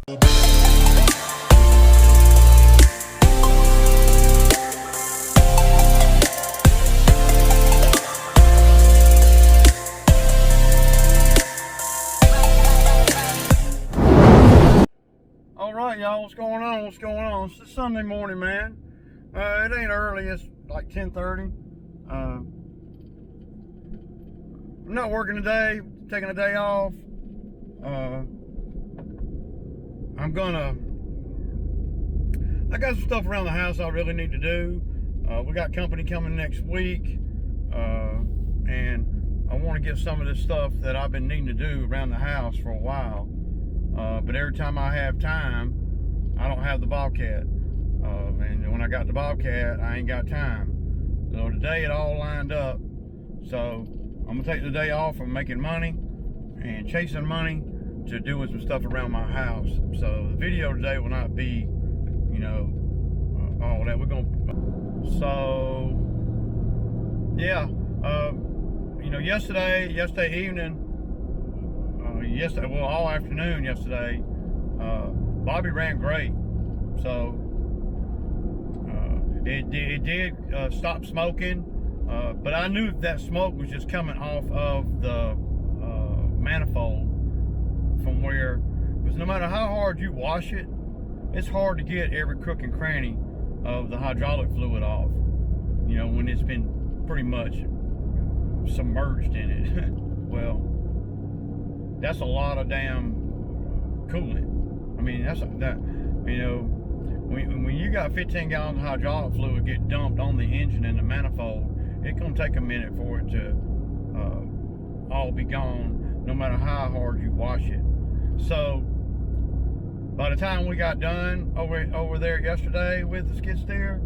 Alright y'all, what's going on? It's a Sunday morning, man. It ain't early, it's like 10:30. I'm not working today, taking a day off. I got some stuff around the house I really need to do. We got company coming next week, and I want to get some of this stuff that I've been needing to do around the house for a while. But every time I have time, I don't have the Bobcat. And when I got the Bobcat, I ain't got time. So today it all lined up. So I'm gonna take the day off from making money and chasing money to doing some stuff around my house. So the video today will not be, you know, all that. So yeah, you know, yesterday evening, well, all afternoon yesterday, Bobby ran great. So it did stop smoking, but I knew that smoke was just coming off of the manifold from where, because no matter how hard you wash it, it's hard to get every crook and cranny of the hydraulic fluid off, you know, when it's been pretty much submerged in it. Well, that's a lot of damn coolant. I mean, you know, when you got 15 gallons of hydraulic fluid get dumped on the engine and the manifold, it's gonna take a minute for it to all be gone, no matter how hard you wash it. So by the time we got done over there yesterday with the skid steer,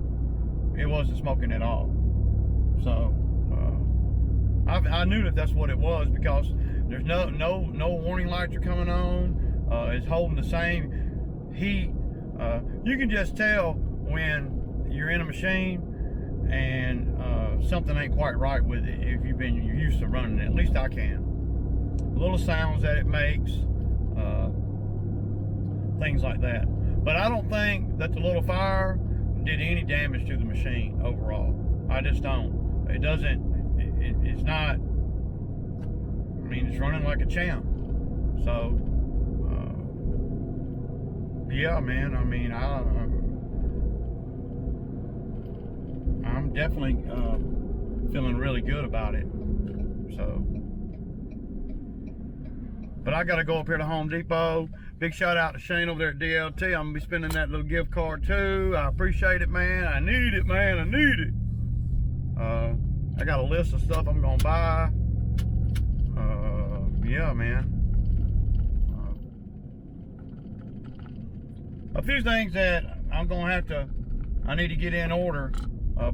it wasn't smoking at all. So I knew that's what it was, because there's no warning lights are coming on. It's holding the same heat. You can just tell when you're in a machine and something ain't quite right with it if you're used to running it. At least I can. Little sounds that it makes, things like that. But I don't think that the little fire did any damage to the machine overall. I just don't. It doesn't. It's not. I mean, it's running like a champ. So, yeah, man. I mean, I'm definitely feeling really good about it. So, but I got to go up here to Home Depot. Big shout out to Shane over there at DLT. I'm gonna be spending that little gift card too. I appreciate it, man. I need it, man. I need it. I got a list of stuff I'm gonna buy. Yeah, man. A few things that I need to get in order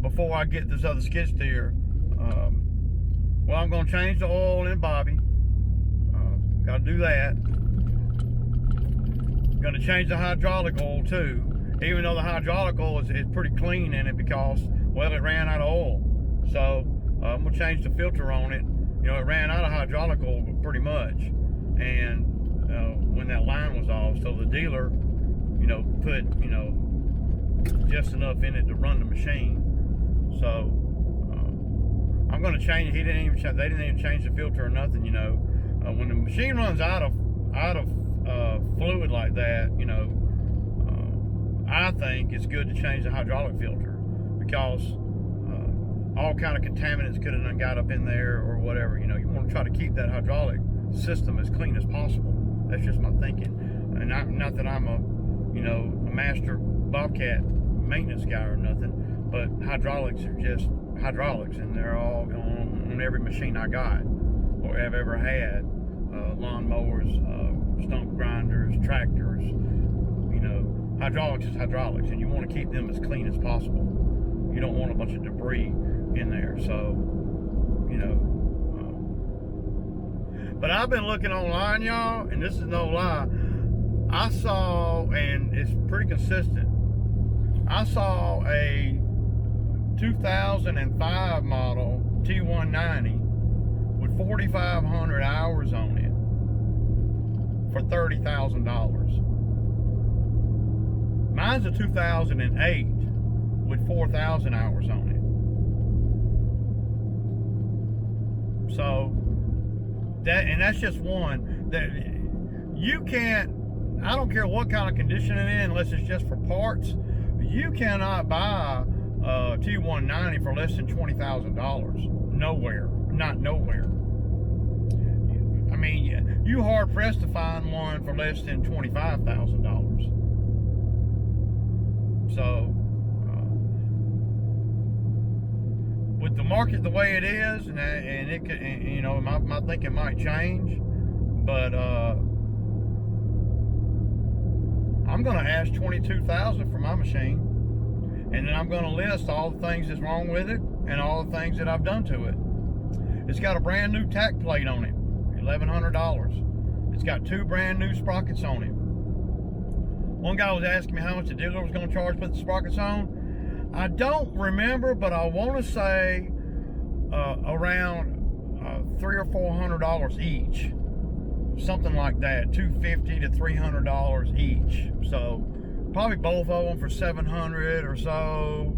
before I get this other skid steer. Well, I'm gonna change the oil in Bobby. Gotta do that. Gonna change the hydraulic oil too, even though the hydraulic oil is pretty clean in it, because, well, it ran out of oil. So I'm gonna change the filter on it. You know, it ran out of hydraulic oil pretty much, and when that line was off, so the dealer, you know, put, you know, just enough in it to run the machine. So I'm gonna change. They didn't even change the filter or nothing. You know, when the machine runs out of fluid like that, you know, I think it's good to change the hydraulic filter, because all kind of contaminants could have got up in there or whatever. You know, you want to try to keep that hydraulic system as clean as possible. That's just my thinking. And not that I'm a master Bobcat maintenance guy or nothing, but hydraulics are just hydraulics, and they're all on every machine I got or have ever had. Lawn mowers, stump grinders, tractors. You know, hydraulics is hydraulics, and you want to keep them as clean as possible. You don't want a bunch of debris in there. So, you know, but I've been looking online, y'all, and this is no lie. I saw, and it's pretty consistent, I saw a 2005 model T190 with 4,500 hours on it for $30,000. Mine's a 2008 with 4,000 hours on it. So that's just one that you can't. I don't care what kind of condition it is, unless it's just for parts. You cannot buy a T190 for less than $20,000. Nowhere, not nowhere. I mean, you hard pressed to find one for less than $25,000. So, with the market the way it is, and it could, you know, my thinking might change, but I'm going to ask $22,000 for my machine, and then I'm going to list all the things that's wrong with it and all the things that I've done to it. It's got a brand new tack plate on it, $1,100. It's got 2 brand new sprockets on it. One guy was asking me how much the dealer was going to charge to put the sprockets on. I don't remember, but I want to say around $300 or $400 each. Something like that, $250 to $300 each. So probably both of them for $700 or so.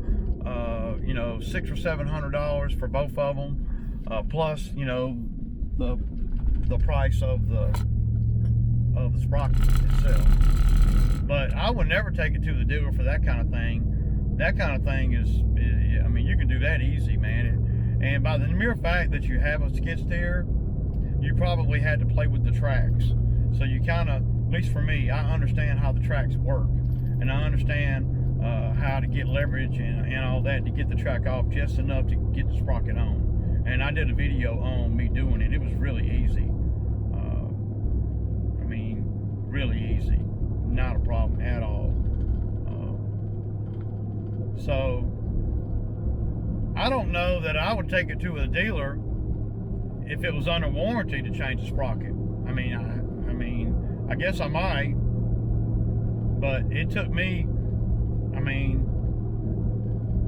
You know, $600 or $700 for both of them, plus, you know, the price of the sprocket itself. But I would never take it to the dealer for that kind of thing. That kind of thing is I mean, you can do that easy, man. And by the mere fact that you have a skid steer, you probably had to play with the tracks. So you kind of, at least for me, I understand how the tracks work. And I understand how to get leverage and all that to get the track off just enough to get the sprocket on. And I did a video on me doing it. It was really easy. I mean, really easy. Not a problem at all. So I don't know that I would take it to a dealer if it was under warranty to change the sprocket. I mean, I guess I might, but it took me, I mean,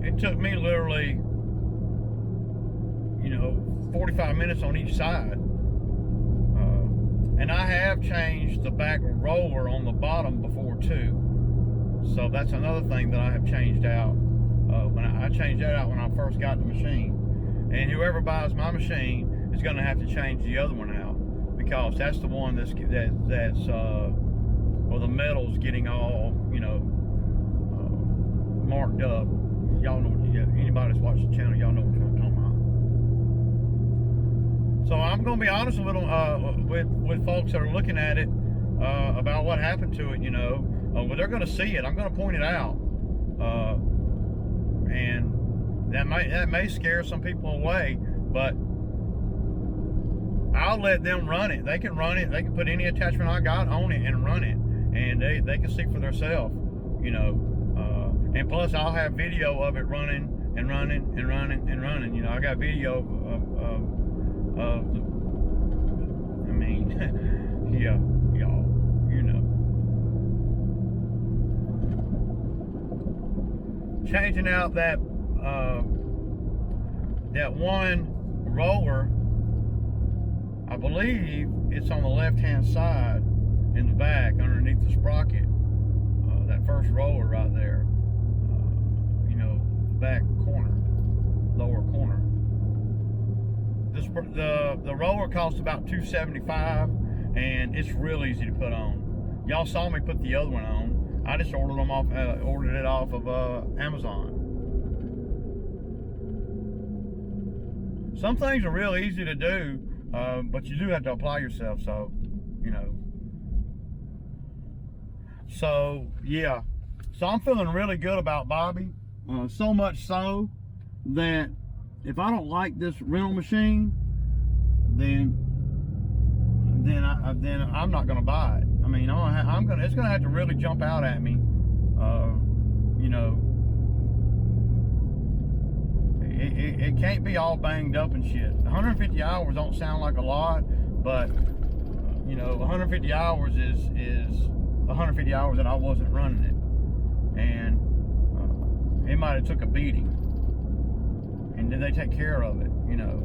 it took me literally, you know, 45 minutes on each side. And I have changed the back roller on the bottom before too. So that's another thing that I have changed out. When I changed that out when I first got the machine. And whoever buys my machine is going to have to change the other one out, because that's the one that's well, the metal's getting all, you know, marked up. Y'all know, anybody that's watched the channel, y'all know what I'm talking about. So I'm going to be honest with them, with folks that are looking at it, about what happened to it. You know, well, they're going to see it. I'm going to point it out, and that may scare some people away, but I'll let them run it. They can run it. They can put any attachment I got on it and run it, and they can see for themselves, you know. And plus, I'll have video of it running and running and running and running. You know, I got video of the, I mean, yeah, y'all, you know. Changing out that one roller, I believe it's on the left-hand side in the back underneath the sprocket. That first roller right there, you know, the back corner, lower corner. The roller costs about $275, and it's real easy to put on. Y'all saw me put the other one on. I just ordered it off of Amazon. Some things are real easy to do, but you do have to apply yourself. So, you know. So yeah. So I'm feeling really good about Bobby. So much so that if I don't like this rental machine, then I'm not going to buy it. I mean, it's going to have to really jump out at me. You know, it can't be all banged up and shit. 150 hours don't sound like a lot, but you know, 150 hours is 150 hours that I wasn't running it, and it might have took a beating. And did they take care of it? You know,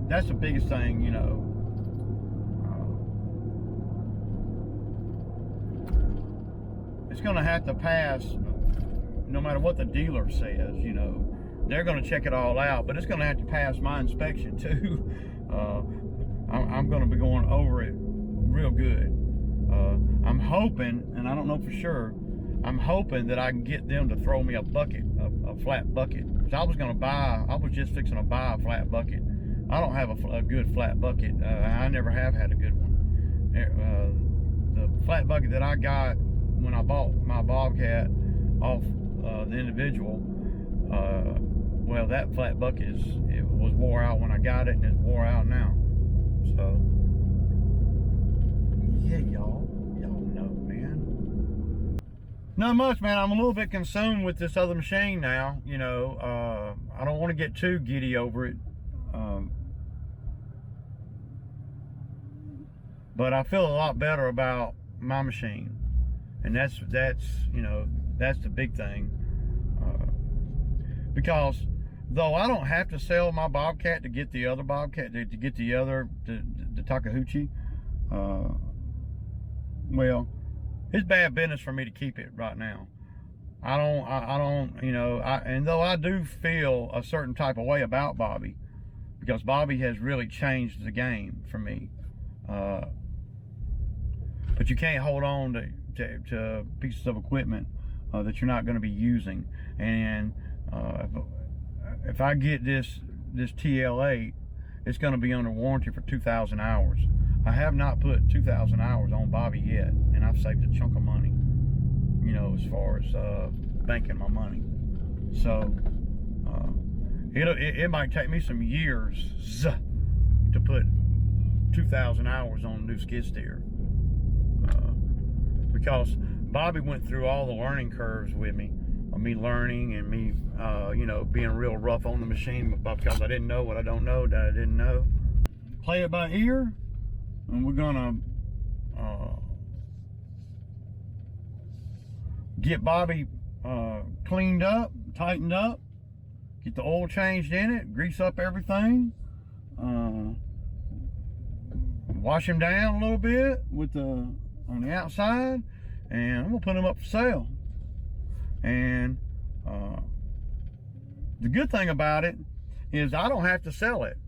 that's the biggest thing. You know, it's going to have to pass, no matter what the dealer says, you know. They're going to check it all out, but it's going to have to pass my inspection too. I'm going to be going over it real good. I'm hoping, and I don't know for sure, I'm hoping that I can get them to throw me a bucket, a flat bucket. I was just fixing to buy a flat bucket. I don't have a good flat bucket. I never have had a good one. The flat bucket that I got when I bought my Bobcat off the individual, well, that flat bucket it was wore out when I got it, and it's wore out now. So, yeah, y'all know, man. Not much, man. I'm a little bit consumed with this other machine now. You know, I don't want to get too giddy over it. But I feel a lot better about my machine, and that's you know, that's the big thing. Because though I don't have to sell my Bobcat to get the other Bobcat, to get the other, the Takeuchi, well, it's bad business for me to keep it right now. I don't, you know, and though I do feel a certain type of way about Bobby, because Bobby has really changed the game for me. But you can't hold on to pieces of equipment that you're not going to be using. And if I get this TL8, it's going to be under warranty for 2,000 hours. I have not put 2,000 hours on Bobby yet, and I've saved a chunk of money, you know, as far as banking my money. So it might take me some years to put 2,000 hours on a new skid steer, because Bobby went through all the learning curves with me, me learning and me, you know, being real rough on the machine, because I didn't know what I don't know that I didn't know. Play it by ear, and we're gonna get Bobby cleaned up, tightened up, get the oil changed in it, grease up everything, wash him down a little bit with on the outside, and I'm gonna put him up for sale. And the good thing about it is I don't have to sell it.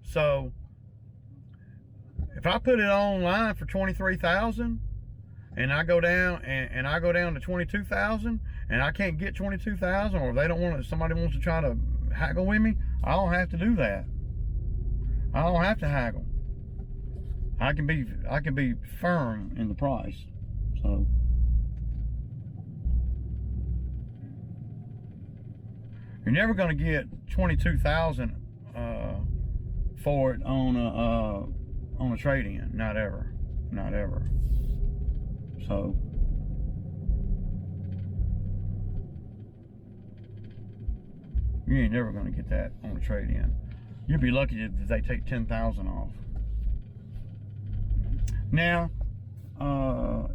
So if I put it online for 23,000 and I go down and I go down to 22,000 and I can't get 22,000, or if they don't want it, somebody wants to try to haggle with me, I don't have to do that. I don't have to haggle. I can be firm in the price. So you're never going to get 22,000 for it on a trade-in. Not ever, not ever. So you ain't never going to get that on a trade-in. You'd be lucky if they take 10,000 off. Now,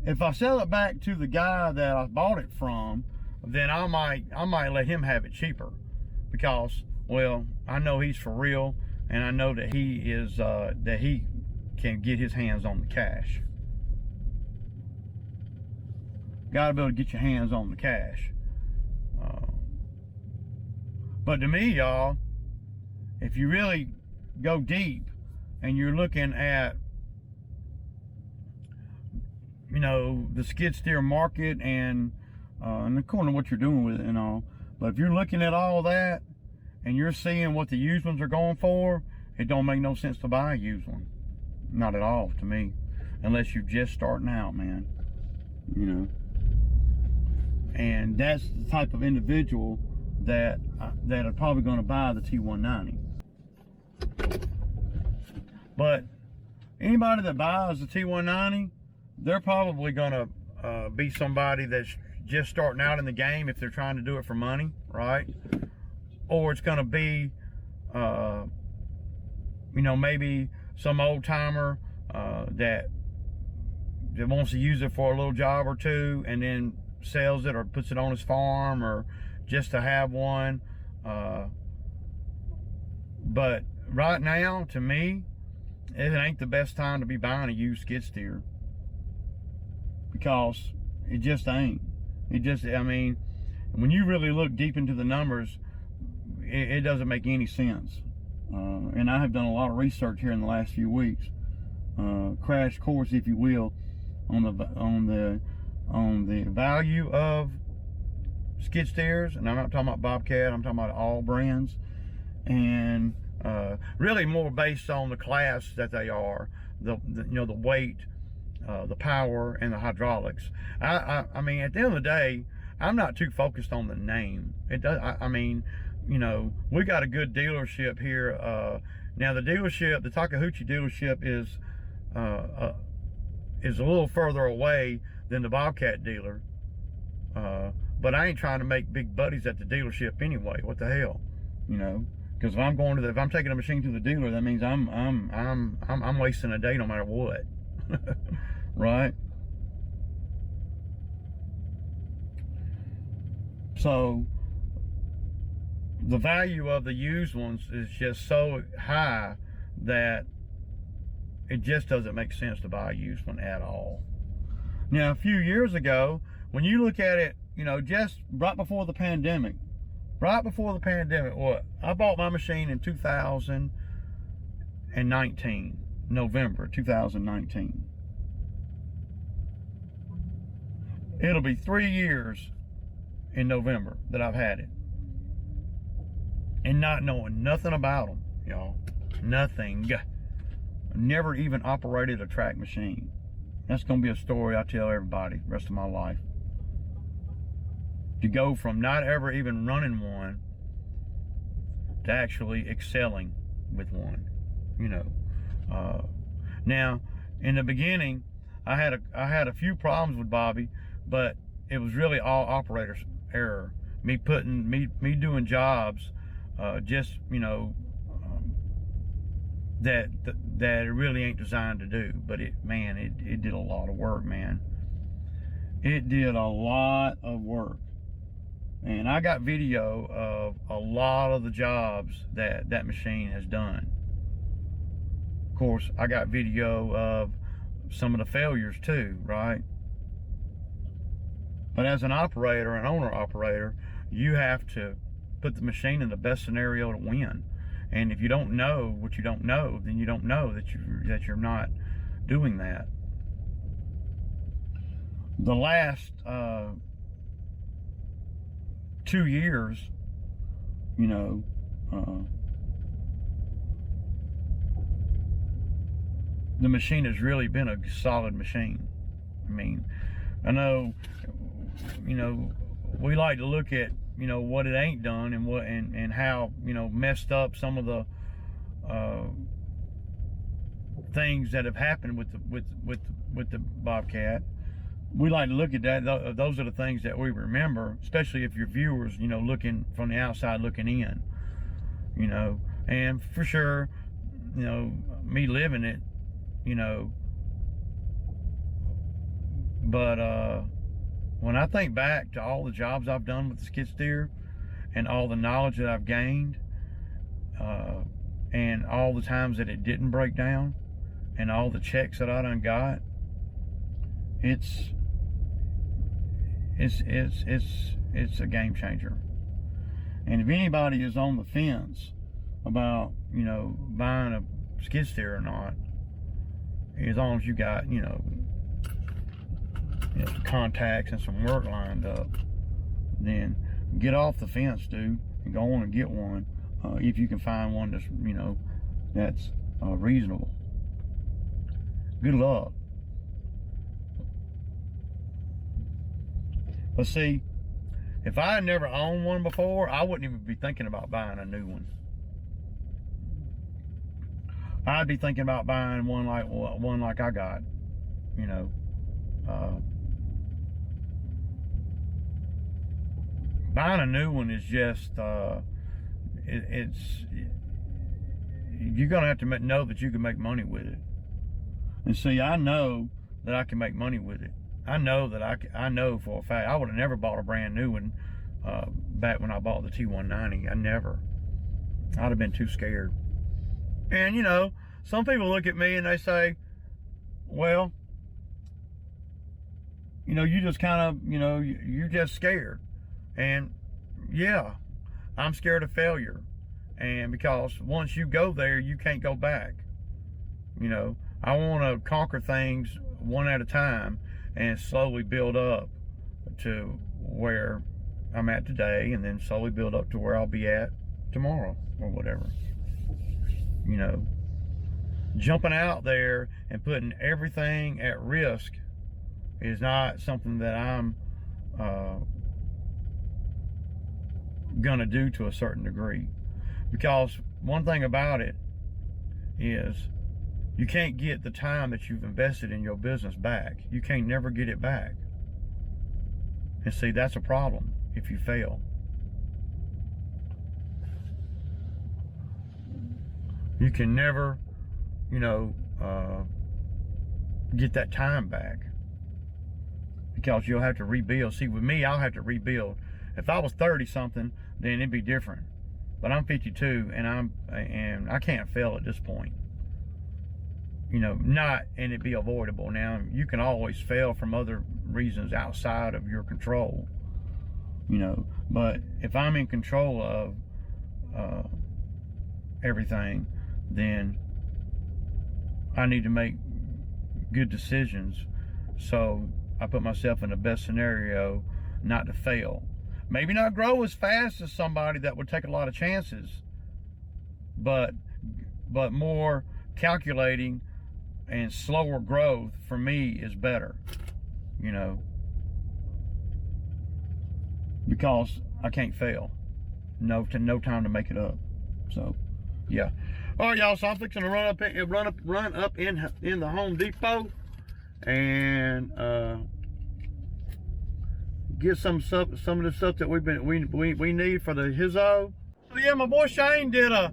if I sell it back to the guy that I bought it from, then I might let him have it cheaper, because, well, I know he's for real, and I know that he is that he can get his hands on the cash. Gotta be able to get your hands on the cash. But to me, y'all, if you really go deep and you're looking at, you know, the skid steer market and according to what you're doing with it and all, but if you're looking at all that and you're seeing what the used ones are going for, it don't make no sense to buy a used one. Not at all to me, unless you're just starting out, man. You know, and that's the type of individual that are probably going to buy the T190. But anybody that buys the T190, they're probably going to be somebody that's just starting out in the game, if they're trying to do it for money, right? Or it's going to be, you know, maybe some old timer that wants to use it for a little job or two, and then sells it or puts it on his farm, or just to have one. But right now, to me, it ain't the best time to be buying a used skid steer, because It just ain't. It just, I mean, when you really look deep into the numbers, it doesn't make any sense. And I have done a lot of research here in the last few weeks, crash course, if you will, on the value of skid steers. And I'm not talking about Bobcat. I'm talking about all brands, and really more based on the class that they are, the weight, the power, and the hydraulics. I mean, at the end of the day, I'm not too focused on the name. It does. I mean, we got a good dealership here. Now the dealership, the Takahauchi dealership, is a little further away than the Bobcat dealer. But I ain't trying to make big buddies at the dealership anyway. What the hell, Because if I'm taking a machine to the dealer, that means I'm wasting a day no matter what, right? So the value of the used ones is just so high that it just doesn't make sense to buy a used one at all. Now, a few years ago, when you look at it, just right before the pandemic, what? I bought my machine in 2019, November 2019. It'll be 3 years in November that I've had it. And not knowing nothing about them, y'all. Nothing. Never even operated a track machine. That's going to be a story I tell everybody the rest of my life. To go from not ever even running one to actually excelling with one, Now, in the beginning, I had a few problems with Bobby, but it was really all operator's error. Me doing jobs, that it really ain't designed to do. But it did a lot of work, man. It did a lot of work. And I got video of a lot of the jobs that machine has done. Of course, I got video of some of the failures too, right? But as an operator, an owner operator, you have to put the machine in the best scenario to win. And if you don't know what you don't know, then you don't know that you're not doing that. The last 2 years, the machine has really been a solid machine. I mean, I know, we like to look at, what it ain't done and how, messed up some of the things that have happened with the Bobcat. We like to look at that. Those are the things that we remember, especially if your viewers, looking from the outside looking in, and for sure, me living it, but when I think back to all the jobs I've done with the skid steer and all the knowledge that I've gained, and all the times that it didn't break down and all the checks that I done got, it's a game changer. And if anybody is on the fence about, buying a skid steer or not, as long as you got, some contacts and some work lined up, then get off the fence, dude, and go on and get one, if you can find one that's reasonable. Good luck. But see, if I had never owned one before, I wouldn't even be thinking about buying a new one. I'd be thinking about buying one like I got, buying a new one is just, you're gonna have to know that you can make money with it. And see, I know that I can make money with it. I know for a fact. I would have never bought a brand new one back when I bought the T190. I'd have been too scared. And some people look at me and they say, well, you know, you just kind of, you know, you're just scared. And yeah, I'm scared of failure. And because once you go there, you can't go back. You know, I want to conquer things one at a time and slowly build up to where I'm at today, and then slowly build up to where I'll be at tomorrow or whatever. You know, jumping out there and putting everything at risk is not something that I'm gonna do to a certain degree. Because one thing about it is you can't get the time that you've invested in your business back. You can't never get it back. And see, that's a problem if you fail. You can never, you know, get that time back, because you'll have to rebuild. See, with me, I'll have to rebuild. If I was 30 something, then it'd be different. But I'm 52, and I can't fail at this point. You know, and it'd be avoidable. Now, you can always fail from other reasons outside of your control. You know, but if I'm in control of everything, then I need to make good decisions, so I put myself in the best scenario not to fail. Maybe not grow as fast as somebody that would take a lot of chances, but more calculating and slower growth for me is better, you know, because I can't fail. No time to make it up. So yeah. All right, y'all. So I'm fixing to run up in the Home Depot and get some of the stuff that we need for the Hizzo. So yeah, my boy Shane did a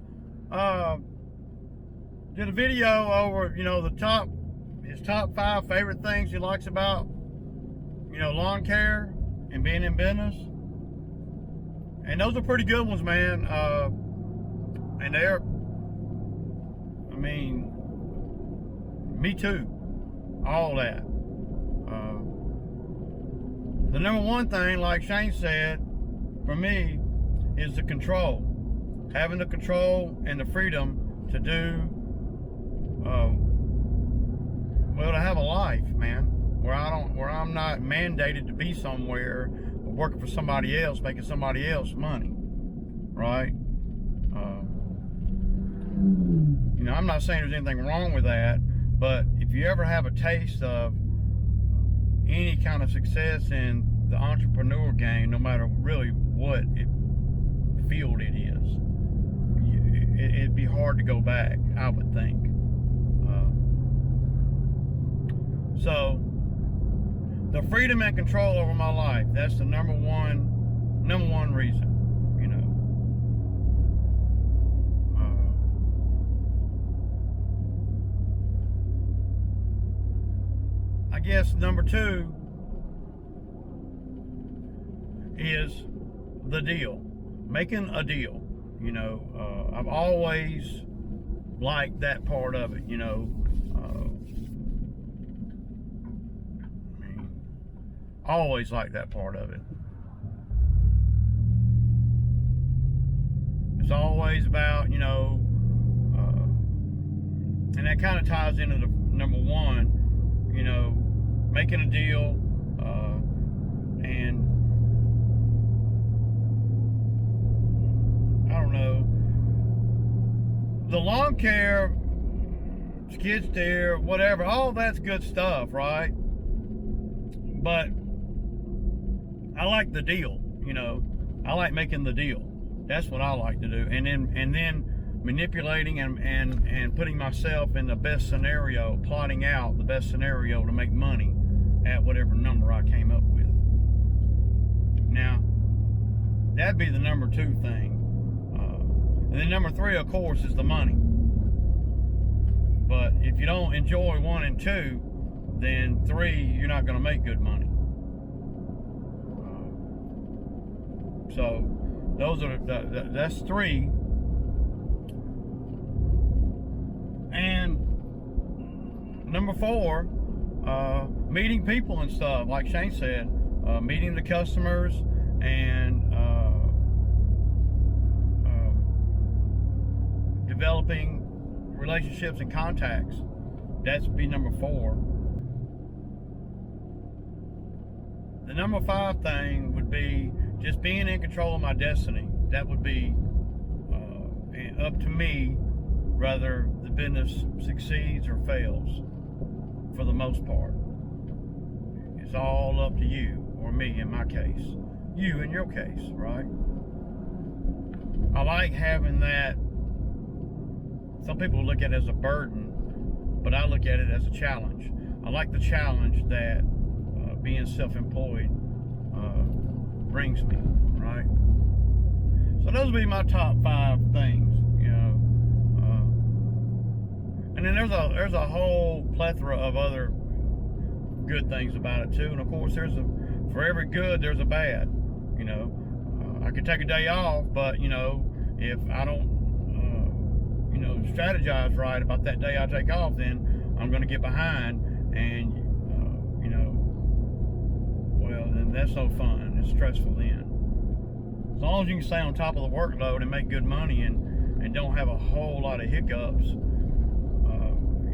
video over, you know, his top 5 favorite things he likes about, you know, lawn care and being in business. And those are pretty good ones, man. And they're, I mean, me too, all that. The number one thing, like Shane said, for me, is the control. Having the control and the freedom to do, well, to have a life, man, where I'm not mandated to be somewhere working for somebody else, making somebody else money, right? You know, I'm not saying there's anything wrong with that, but if you ever have a taste of any kind of success in the entrepreneur game, no matter really what field it is, it'd be hard to go back, I would think. So the freedom and control over my life, that's the number one reason, you know. I guess number 2 is the deal, making a deal. You know, I've always liked that part of it, you know. Always liked that part of it. It's always about, you know, and that kind of ties into the number 1, you know, making a deal, and I don't know, the lawn care, skid steer, whatever, all that's good stuff, right? But I like the deal, you know. I like making the deal. That's what I like to do. And then manipulating and putting myself in the best scenario, plotting out the best scenario to make money at whatever number I came up with. Now, that'd be the number 2 thing. And then number 3, of course, is the money. But if you don't enjoy 1 and 2, then 3, you're not going to make good money. So those are that's 3. And number 4, meeting people and stuff, like Shane said, meeting the customers and developing relationships and contacts. That's be number 4. The number 5 thing would be just being in control of my destiny. That would be up to me whether the business succeeds or fails, for the most part. It's all up to you, or me in my case. You in your case, right? I like having that. Some people look at it as a burden, but I look at it as a challenge. I like the challenge that being self-employed brings me, right? So those would be my top 5 things, you know. And then there's a whole plethora of other good things about it too. And of course, for every good, there's a bad. You know, I could take a day off, but you know, if I don't, you know, strategize right about that day I take off, then I'm going to get behind, and you know, well, then that's no fun. It's stressful then. As long as you can stay on top of the workload and make good money and don't have a whole lot of hiccups,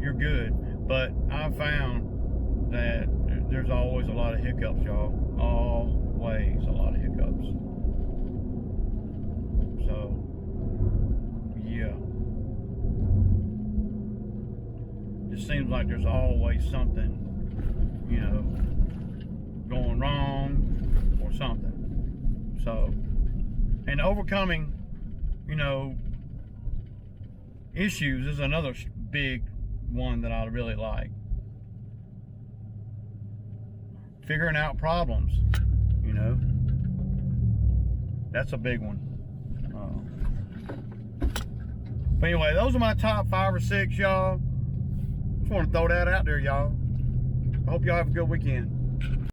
you're good. But I've found that there's always a lot of hiccups, y'all. Always a lot of hiccups. So, yeah. It seems like there's always something, you know, going wrong or something. So, and overcoming, you know, issues is another big one that I really like. Figuring out problems, you know, that's a big one. But anyway, those are my top 5 or 6, y'all. Just want to throw that out there, y'all. I hope y'all have a good weekend.